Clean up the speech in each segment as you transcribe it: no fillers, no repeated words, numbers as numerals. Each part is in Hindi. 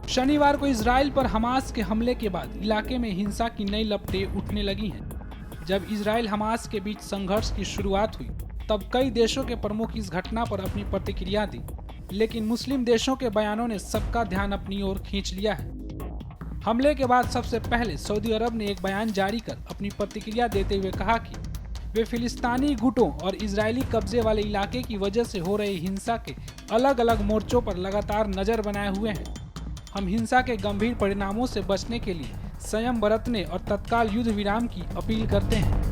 शनिवार को इजराइल पर हमास के हमले के बाद इलाके में हिंसा की नई लपटें उठने लगी हैं। जब इजराइल हमास के बीच संघर्ष की शुरुआत हुई तब कई देशों के प्रमुख इस घटना पर अपनी प्रतिक्रिया दी, लेकिन मुस्लिम देशों के बयानों ने सबका ध्यान अपनी ओर खींच लिया है। हमले के बाद सबसे पहले सऊदी अरब ने एक बयान जारी कर अपनी प्रतिक्रिया देते हुए कहा कि वे फिलिस्तीनी गुटों और इजरायली कब्जे वाले इलाके की वजह से हो रही हिंसा के अलग अलग मोर्चों पर लगातार नजर बनाए हुए हैं। हम हिंसा के गंभीर परिणामों से बचने के लिए संयम बरतने और तत्काल युद्ध विराम की अपील करते हैं।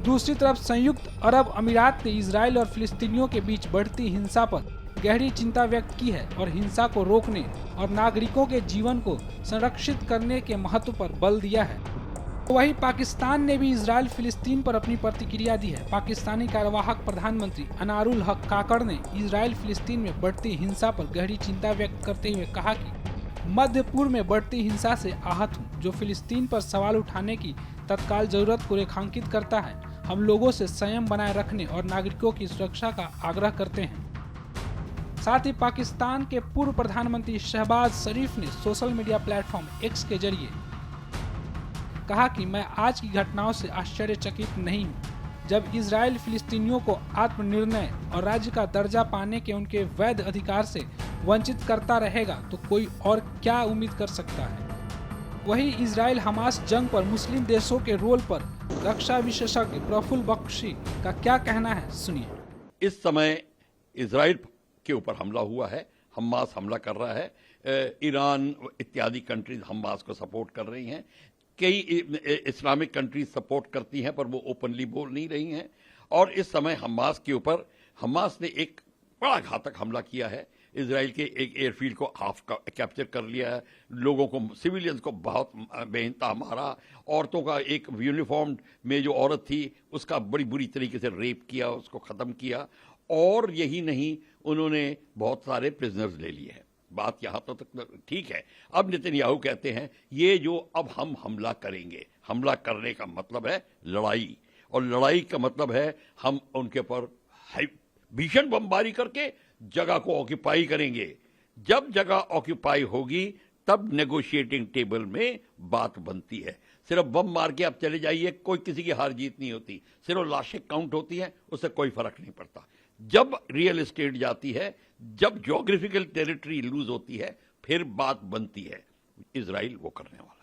दूसरी तरफ संयुक्त अरब अमीरात ने इजराइल और फिलिस्तीनियों के बीच बढ़ती हिंसा पर गहरी चिंता व्यक्त की है और हिंसा को रोकने और नागरिकों के जीवन को संरक्षित करने के महत्व पर बल दिया है। वहीं पाकिस्तान ने भी इजराइल फिलिस्तीन पर अपनी प्रतिक्रिया दी है। पाकिस्तानी कार्यवाहक प्रधानमंत्री अनारुल हक काकड़ ने इजराइल फिलिस्तीन में बढ़ती हिंसा पर गहरी चिंता व्यक्त करते हुए कहा कि मध्य पूर्व में बढ़ती हिंसा से आहत हूं, जो फिलिस्तीन पर सवाल उठाने की तत्काल जरूरत को रेखांकित करता है। हम लोगों से संयम बनाए रखने और नागरिकों की सुरक्षा का आग्रह करते हैं। साथ ही पाकिस्तान के पूर्व प्रधानमंत्री शहबाज शरीफ ने सोशल मीडिया प्लेटफॉर्म एक्स के जरिए कहा कि मैं आज की घटनाओं से आश्चर्यचकित नहीं हूं। जब इजराइल फिलिस्तीनियों को आत्मनिर्णय और राज्य का दर्जा पाने के उनके वैध अधिकार से वंचित करता रहेगा तो कोई और क्या उम्मीद कर सकता है। वहीं इजराइल हमास जंग पर मुस्लिम देशों के रोल पर रक्षा विशेषज्ञ प्रफुल्ल बख्शी का क्या कहना है, सुनिए। इस समय इजराइल के ऊपर हमला हुआ है, हमास हमला कर रहा है, ईरान इत्यादि कंट्रीज हमास को सपोर्ट कर रही हैं, कई इस्लामिक कंट्रीज सपोर्ट करती हैं पर वो ओपनली बोल नहीं रही हैं। और इस समय हमास के ऊपर हमास ने एक बड़ा घातक हमला किया है। इजराइल के एक एयरफील्ड को हाफ कैप्चर कर लिया है, लोगों को, सिविलियंस को बहुत बेइंतहा मारा, औरतों का एक यूनिफॉर्म में जो औरत थी उसका बड़ी बुरी तरीके से रेप किया, उसको ख़त्म किया। और यही नहीं, उन्होंने बहुत सारे प्रिजनर्स ले लिए हैं। बात यहाँ तक ठीक है। अब नेतन्याहू कहते हैं ये जो अब हम हमला करेंगे, हमला करने का मतलब है लड़ाई, और लड़ाई का मतलब है हम उनके ऊपर भीषण बमबारी करके जगह को ऑक्यूपाई करेंगे। जब जगह ऑक्यूपाई होगी तब नेगोशिएटिंग टेबल में बात बनती है। सिर्फ बम मार के आप चले जाइए, कोई किसी की हार जीत नहीं होती, सिर्फ लाशें काउंट होती हैं, उससे कोई फर्क नहीं पड़ता। जब रियल एस्टेट जाती है, जब ज्योग्राफिकल टेरिटरी लूज होती है, फिर बात बनती है। इजराइल वो करने वाला है।